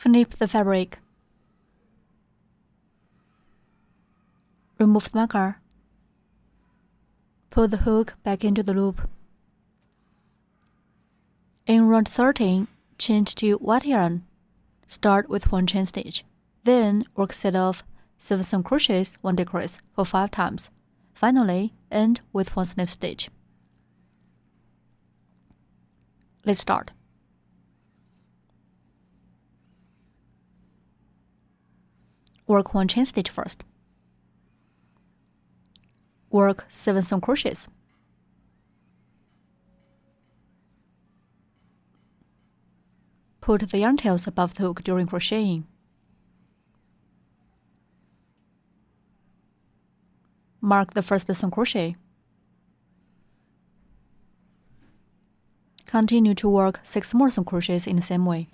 Flip the fabric. Remove the marker. Pull the hook back into the loop. In round 13, change to white yarn. Start with 1 chain stitch. Then work set of 7 single crochets, 1 decrease for 5 times. Finally, end with 1 slip stitch. Let's start. Work 1 chain stitch first. Work 7 single crochets. Put the yarn tails above the hook during crocheting. Mark the first single crochet. Continue to work 6 more single crochets in the same way.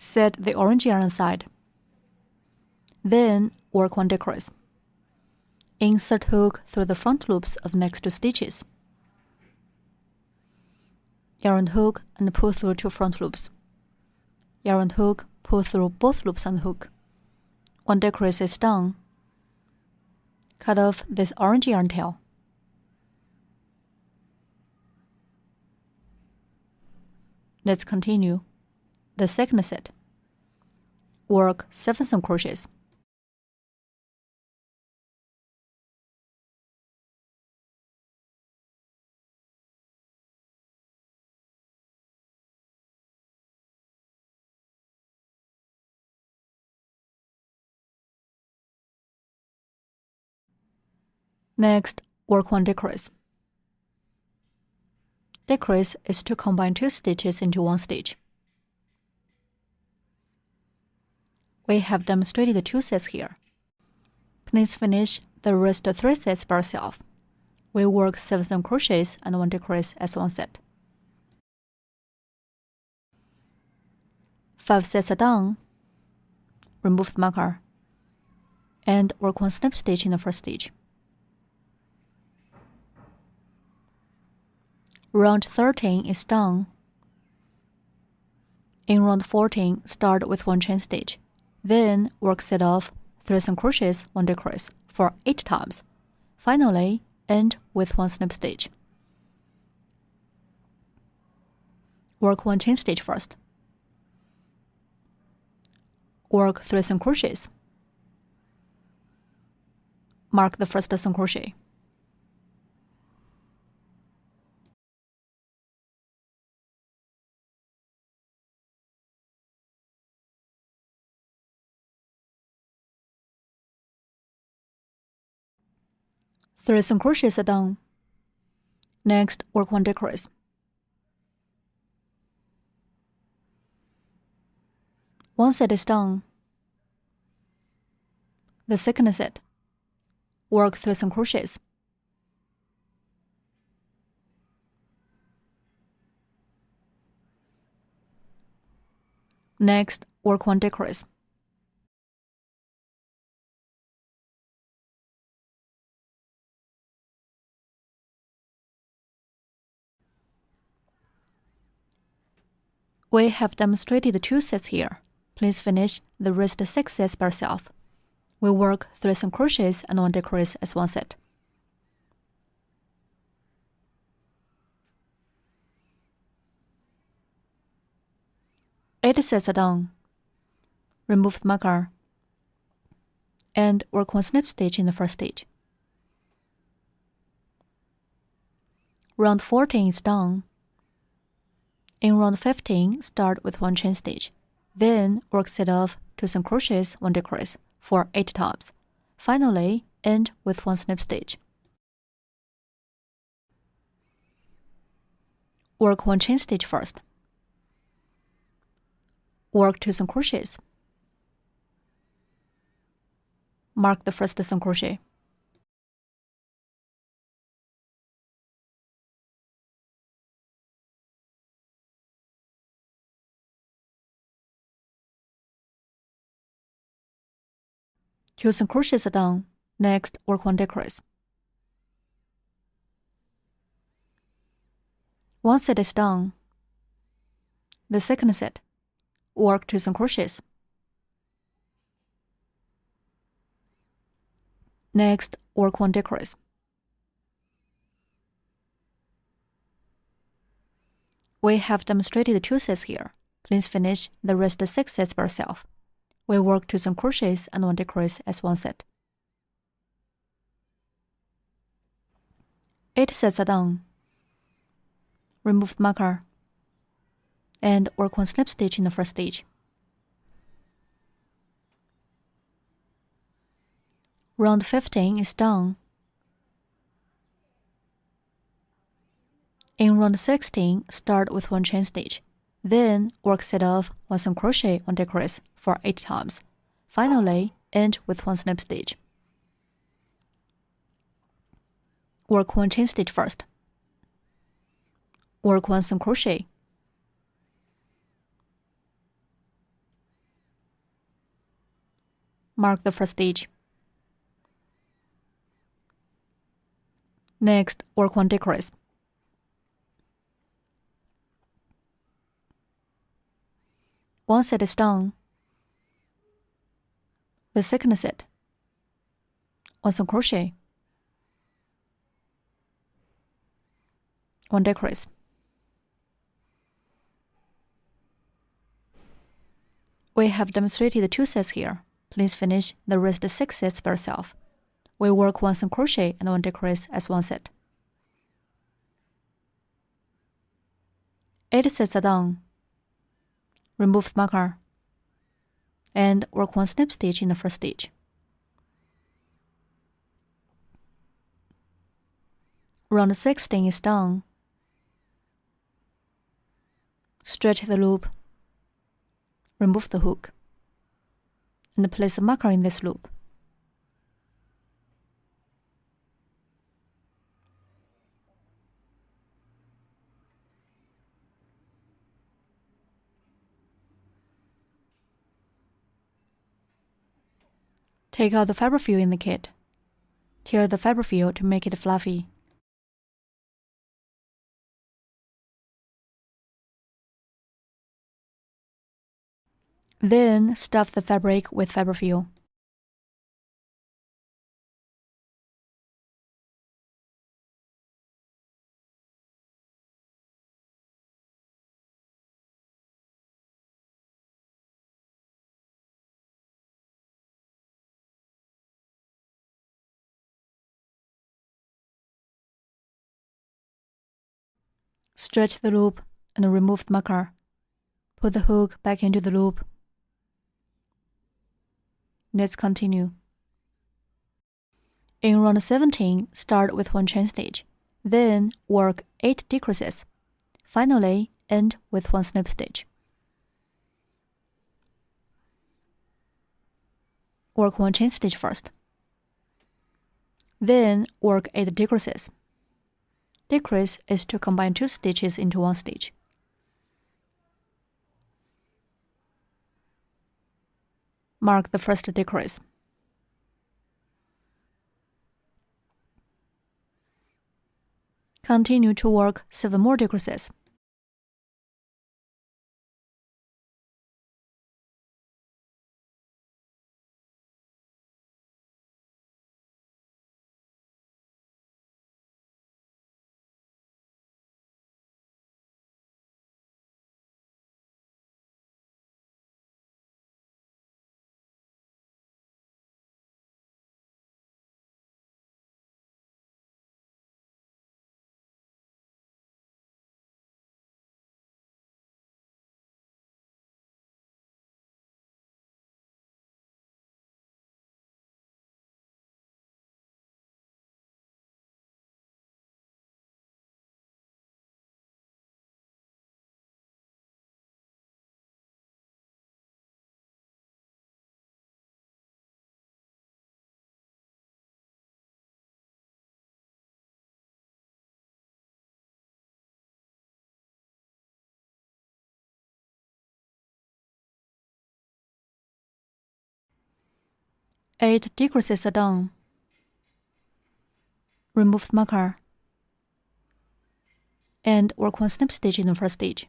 Set the orange yarn aside. Then work 1 decrease. Insert hook through the front loops of next 2 stitches. Yarn hook and pull through 2 front loops. Yarn hook, pull through both loops on the hook. 1 decrease is done. Cut off this orange yarn tail. Let's continue. The second set. Work 7 single crochets. Next, work 1 decrease. Decrease is to combine 2 stitches into 1 stitch. We have demonstrated the 2 sets here. Please finish the rest 3 sets by yourself. We work 7 single crochets and 1 decrease as 1 set. 5 sets are done. Remove the marker and work 1 slip stitch in the first stitch. Round 13 is done. In round 14, start with 1 chain stitch. Then work set of 3 single crochets, 1 decrease for 8 times. Finally, end with 1 slip stitch. Work 1 chain stitch first. Work 3 single crochets. Mark the first single crochet. Three single crochets are done. Next, work 1 decrease. One set is done. The second set. Work 3 single crochets. Next, work 1 decrease. We have demonstrated the 2 sets here. Please finish the rest 6 sets by yourself. We work 3 single crochets and 1 decrease as 1 set. Eight sets are done. Remove the marker and work 1 slip stitch in the first stitch. Round 14 is done. In round 15, start with 1 chain stitch. Then work set of 2 single crochets, 1 decrease for 8 times. Finally, end with 1 slip stitch. Work 1 chain stitch first. Work 2 single crochets. Mark the first single crochet. 2 single crochets are done. Next, work 1 decrease. One set is done. The second set, work 2 single crochets. Next, work 1 decrease. We have demonstrated 2 sets here. Please finish the rest 6 sets by yourself. We work 2 single crochets and 1 decrease as 1 set. 8 sets are done. Remove the marker and work 1 slip stitch in the first stitch. Round 15 is done. In round 16, start with 1 chain stitch. Then work set of 1 single crochet, 1 decrease for 8 times. Finally, end with 1 slip stitch. Work 1 chain stitch first. Work 1 single crochet. Mark the first stitch. Next, work 1 decrease. One set is done. The second set, 1 single crochet, 1 decrease. We have demonstrated 2 sets here. Please finish the rest 6 sets by yourself. We work 1 single crochet and 1 decrease as 1 set. 8 sets are done. Remove the marker and work 1 slip stitch in the first stitch. Round 16 is done. Stretch the loop, remove the hook, and place a marker in this loop. Take out the fiberfill in the kit. Tear the fiberfill to make it fluffy. Then stuff the fabric with fiberfill. Stretch the loop and remove the marker. Put the hook back into the loop. Let's continue. In round 17, start with 1 chain stitch. Then work 8 decreases. Finally, end with 1 slip stitch. Work 1 chain stitch first. Then work 8 decreases. Decrease is to combine 2 stitches into 1 stitch. Mark the first decrease. Continue to work 7 more decreases. 8 decreases are done. Remove the marker and work 1 snip stitch in the first stitch.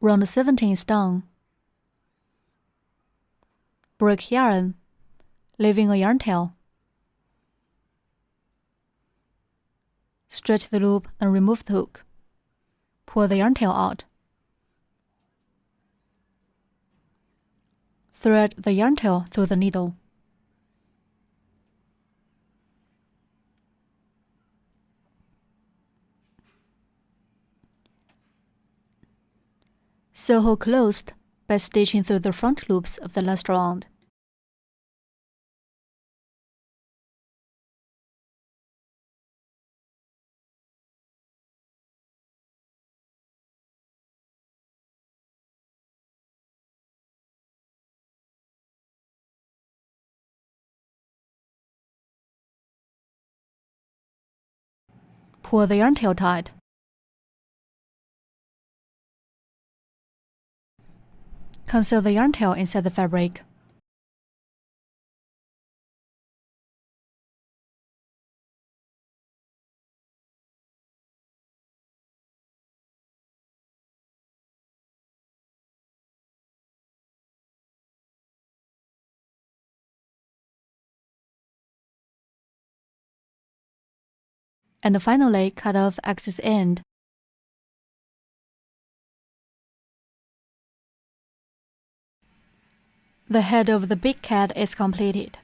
Round 17 is done. Break yarn, leaving a yarn tail. Stretch the loop and remove the hook. Pull the yarn tail out. Thread the yarn tail through the needle. Sew hole closed by stitching through the front loops of the last round. Pull the yarn tail tight. Conceal the yarn tail inside the fabric. And finally, cut off excess end. The head of the big cat is completed.